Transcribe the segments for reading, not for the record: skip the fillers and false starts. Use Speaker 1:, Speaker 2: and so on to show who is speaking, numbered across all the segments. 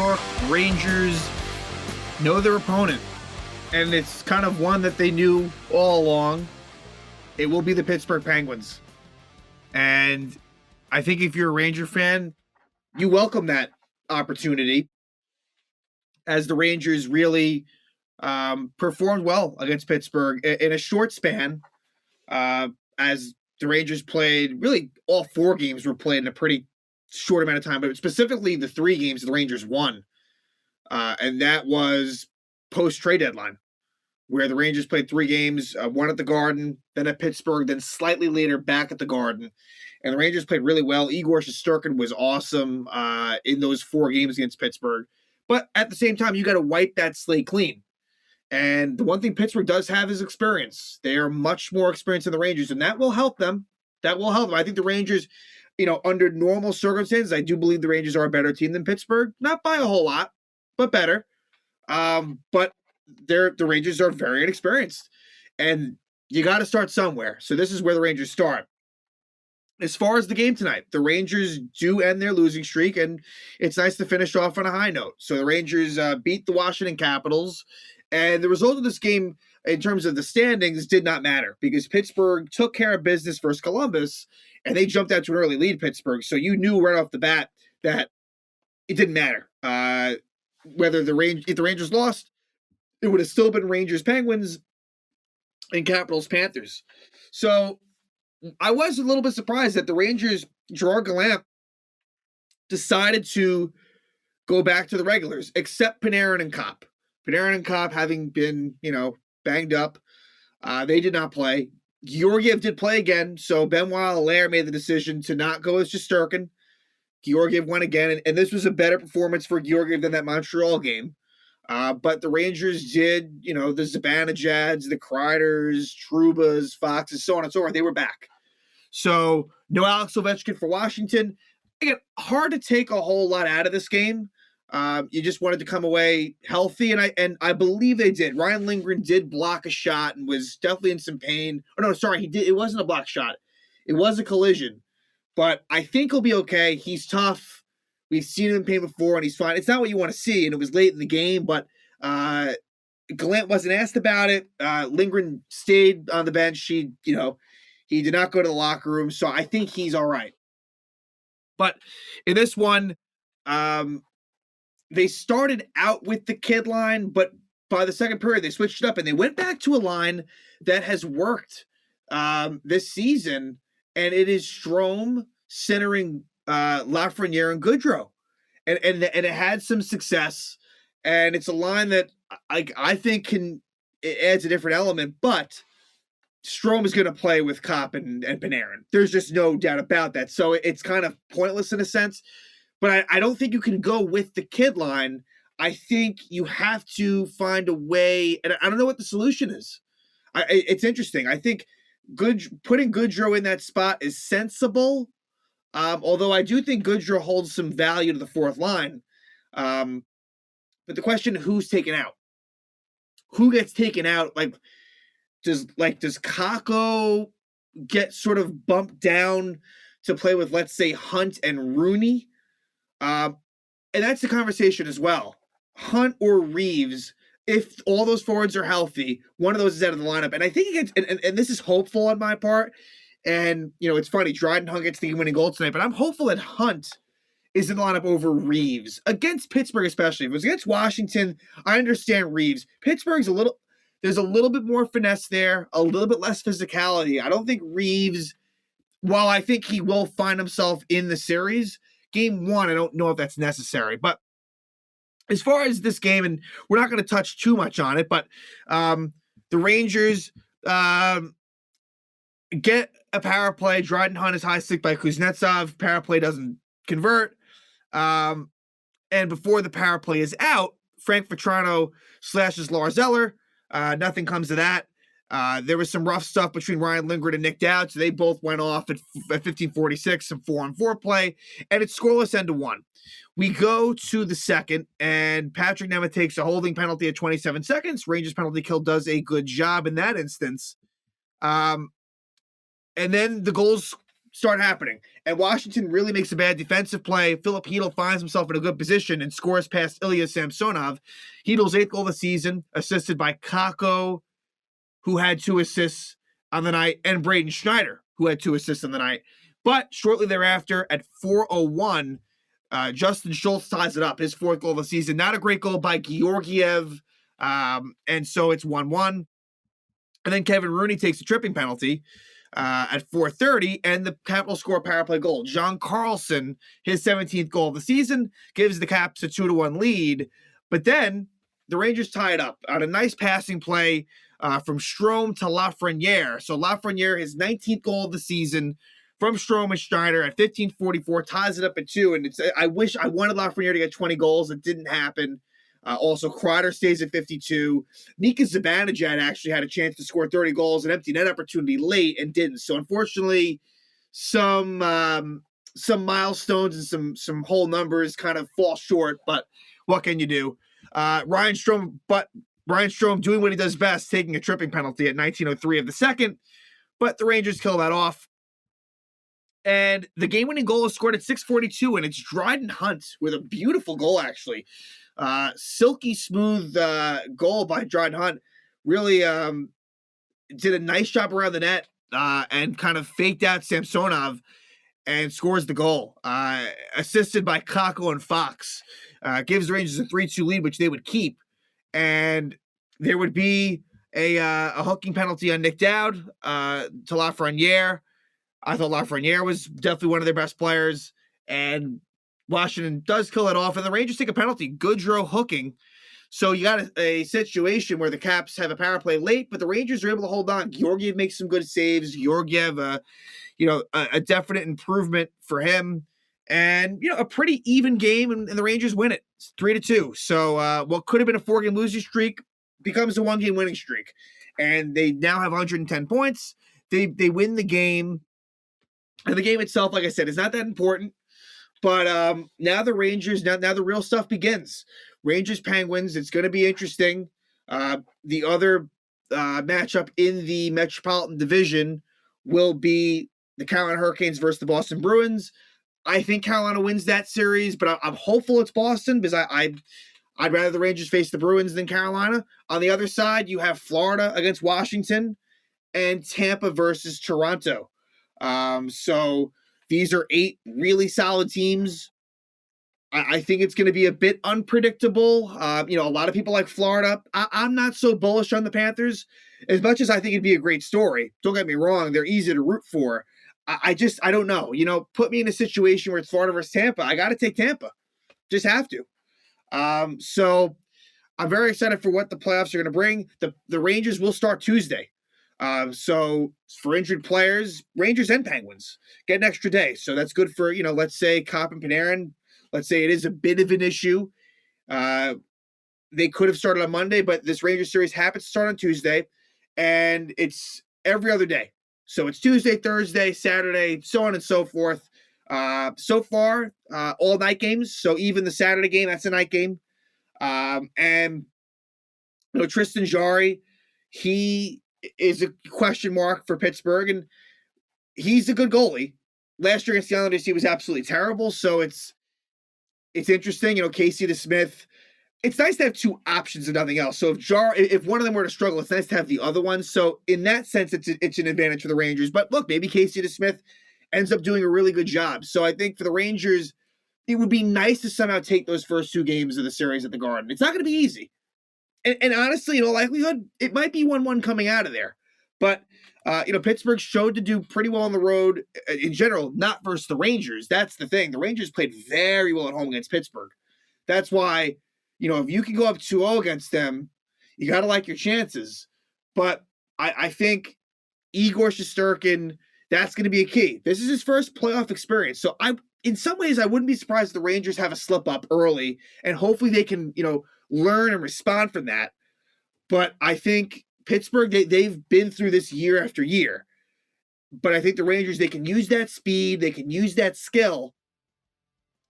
Speaker 1: York Rangers know their opponent, and it's kind of one that they knew all along. It will be the Pittsburgh Penguins. And I think if you're a Ranger fan, you welcome that opportunity, as the Rangers really performed well against Pittsburgh in a short span, as the Rangers played, really all four games were played in a pretty short amount of time, but specifically the three games the Rangers won. And that was post-trade deadline, where the Rangers played three games, one at the Garden, then at Pittsburgh, then slightly later back at the Garden. And the Rangers played really well. Igor Shesterkin was awesome in those four games against Pittsburgh. But at the same time, you got to wipe that slate clean. And the one thing Pittsburgh does have is experience. They are much more experienced than the Rangers, and that will help them. That will help them. I think the Rangers, under normal circumstances, I do believe the Rangers are a better team than Pittsburgh. Not by a whole lot, but better. But the Rangers are very inexperienced. And you got to start somewhere. So this is where the Rangers start. As far as the game tonight, the Rangers do end their losing streak, and it's nice to finish off on a high note. So the Rangers beat the Washington Capitals, and the result of this game in terms of the standings did not matter because Pittsburgh took care of business versus Columbus, and they jumped out to an early lead, Pittsburgh. So you knew right off the bat that it didn't matter. Whether if the Rangers lost, it would have still been Rangers-Penguins and Capitals-Panthers. So I was a little bit surprised that the Rangers, Gerard Gallant, decided to go back to the regulars, except Panarin and Kopp. Panarin and Kopp, having been, banged up, they did not play. Georgiev did play again, so Benoit Allaire made the decision to not go as Shesterkin. Georgiev went again, and this was a better performance for Georgiev than that Montreal game. But the Rangers did, the Zibanejad, the Kreiders, Trubas, Foxes, so on and so forth. They were back. So no Alex Ovechkin for Washington. Again, hard to take a whole lot out of this game. You just wanted to come away healthy, and I believe they did. Ryan Lindgren did block a shot and was definitely in some pain. Oh no, sorry, he did. It wasn't a block shot. It was a collision. But I think he'll be okay. He's tough. We've seen him in pain before, and he's fine. It's not what you want to see, and it was late in the game, but Gallant wasn't asked about it. Lindgren stayed on the bench. He did not go to the locker room, so I think he's all right. But in this one, they started out with the kid line, but by the second period, they switched it up, and they went back to a line that has worked this season, and it is Strome centering Lafreniere and Goodrow. And it had some success, and it's a line that I think it adds a different element, but Strome is going to play with Kopp and Panarin. There's just no doubt about that. So it's kind of pointless in a sense, but I don't think you can go with the kid line. I think you have to find a way, and I don't know what the solution is. It's interesting. I think putting Goodrow in that spot is sensible, although I do think Goodrow holds some value to the fourth line. But the question, who's taken out? Who gets taken out? Does Kakko get sort of bumped down to play with, let's say, Hunt and Rooney? And that's the conversation as well. Hunt or Reeves, if all those forwards are healthy, one of those is out of the lineup. And I think it gets, and this is hopeful on my part. And, it's funny, Dryden Hunt gets the game-winning goal tonight, but I'm hopeful that Hunt is in the lineup over Reeves. Against Pittsburgh especially. If it was against Washington, I understand Reeves. Pittsburgh's there's a little bit more finesse there, a little bit less physicality. I don't think Reeves, while I think he will find himself in the series, game one, I don't know if that's necessary. But as far as this game, and we're not going to touch too much on it, but the Rangers get a power play. Dryden Hunt is high stick by Kuznetsov. Power play doesn't convert. And before the power play is out, Frank Vatrano slashes Lars Eller. Nothing comes of that. There was some rough stuff between Ryan Lindgren and Nick Dowd, so they both went off at 15:46, some 4-on-4 play, and it's scoreless end to one. We go to the second, and Patrick Nemeth takes a holding penalty at 27 seconds. Rangers penalty kill does a good job in that instance. And then the goals start happening. And Washington really makes a bad defensive play. Filip Chytil finds himself in a good position and scores past Ilya Samsonov. Chytil's 8th goal of the season, assisted by Kakko, who had 2 assists on the night, and Braden Schneider, who had 2 assists on the night. But shortly thereafter, at 4:01, Justin Schultz ties it up, his 4th goal of the season. Not a great goal by Georgiev, and so it's 1-1. And then Kevin Rooney takes a tripping penalty at 4:30, and the Capitals score a power play goal. John Carlson, his 17th goal of the season, gives the Caps a 2-1 lead. But then the Rangers tie it up on a nice passing play from Strome to Lafreniere. So Lafreniere, his 19th goal of the season from Strome and Schneider at 15:44, ties it up at 2. And I wanted Lafreniere to get 20 goals. It didn't happen. Also, Kreider stays at 52. Mika Zibanejad actually had a chance to score 30 goals, an empty net opportunity late, and didn't. So, unfortunately, some milestones and some whole numbers kind of fall short. But what can you do? Ryan Strome doing what he does best, taking a tripping penalty at 19:03 of the second. But the Rangers kill that off. And the game-winning goal is scored at 6:42, and it's Dryden Hunt with a beautiful goal, actually. Silky smooth goal by Dryden Hunt. Really did a nice job around the net and kind of faked out Samsonov and scores the goal. Assisted by Kakko and Fox. Gives the Rangers a 3-2 lead, which they would keep. And there would be a hooking penalty on Nick Dowd to Lafreniere. I thought Lafreniere was definitely one of their best players. And Washington does kill it off, and the Rangers take a penalty. Goodrow hooking. So you got a situation where the Caps have a power play late, but the Rangers are able to hold on. Georgiev makes some good saves. Georgiev, a definite improvement for him. And, a pretty even game, and the Rangers win it. It's 3-2. So what could have been a 4-game losing streak becomes a 1-game winning streak. And they now have 110 points. They win the game. And the game itself, like I said, is not that important. But now the Rangers, now the real stuff begins. Rangers Penguins, it's going to be interesting. The other matchup in the Metropolitan Division will be the Carolina Hurricanes versus the Boston Bruins. I think Carolina wins that series, but I'm hopeful it's Boston because I'd rather the Rangers face the Bruins than Carolina. On the other side, you have Florida against Washington and Tampa versus Toronto. So these are 8 really solid teams. I think it's going to be a bit unpredictable. A lot of people like Florida. I'm not so bullish on the Panthers as much as I think it'd be a great story. Don't get me wrong. They're easy to root for. I don't know. Put me in a situation where it's Florida versus Tampa. I got to take Tampa. Just have to. So I'm very excited for what the playoffs are going to bring. The Rangers will start Tuesday. So for injured players, Rangers and Penguins get an extra day. So that's good for, let's say Copp and Panarin. Let's say it is a bit of an issue. They could have started on Monday, but this Rangers series happens to start on Tuesday, and it's every other day. So it's Tuesday, Thursday, Saturday, so on and so forth. So far, all night games. So even the Saturday game, that's a night game. And Tristan Jarry, he is a question mark for Pittsburgh, and he's a good goalie. Last year against the Islanders, he was absolutely terrible. So it's interesting, Casey DeSmith. It's nice to have 2 options and nothing else. So if one of them were to struggle, it's nice to have the other one. So in that sense, it's an advantage for the Rangers. But look, maybe Casey DeSmith ends up doing a really good job. So I think for the Rangers, it would be nice to somehow take those first 2 games of the series at the Garden. It's not going to be easy. And honestly, in all likelihood, it might be 1-1 coming out of there. But, Pittsburgh showed to do pretty well on the road in general, not versus the Rangers. That's the thing. The Rangers played very well at home against Pittsburgh. That's why, if you can go up 2-0 against them, you got to like your chances. But I think Igor Shesterkin, that's going to be a key. This is his first playoff experience. So in some ways, I wouldn't be surprised if the Rangers have a slip up early, and hopefully they can, learn and respond from that. But I think Pittsburgh, they've been through this year after year. But I think the Rangers, they can use that speed, they can use that skill.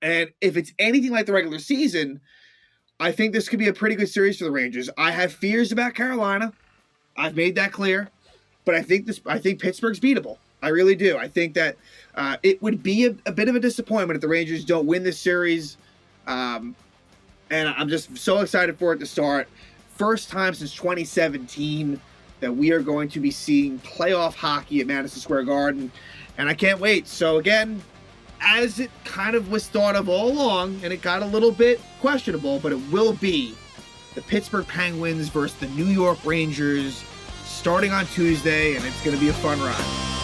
Speaker 1: And if it's anything like the regular season, I think this could be a pretty good series for the Rangers. I have fears about Carolina. I've made that clear. But I think Pittsburgh's beatable. I really do. I think that it would be a bit of a disappointment if the Rangers don't win this series. And I'm just so excited for it to start. First time since 2017 that we are going to be seeing playoff hockey at Madison Square Garden. And I can't wait. So again, as it kind of was thought of all along, and it got a little bit questionable, but it will be the Pittsburgh Penguins versus the New York Rangers starting on Tuesday, and it's going to be a fun ride.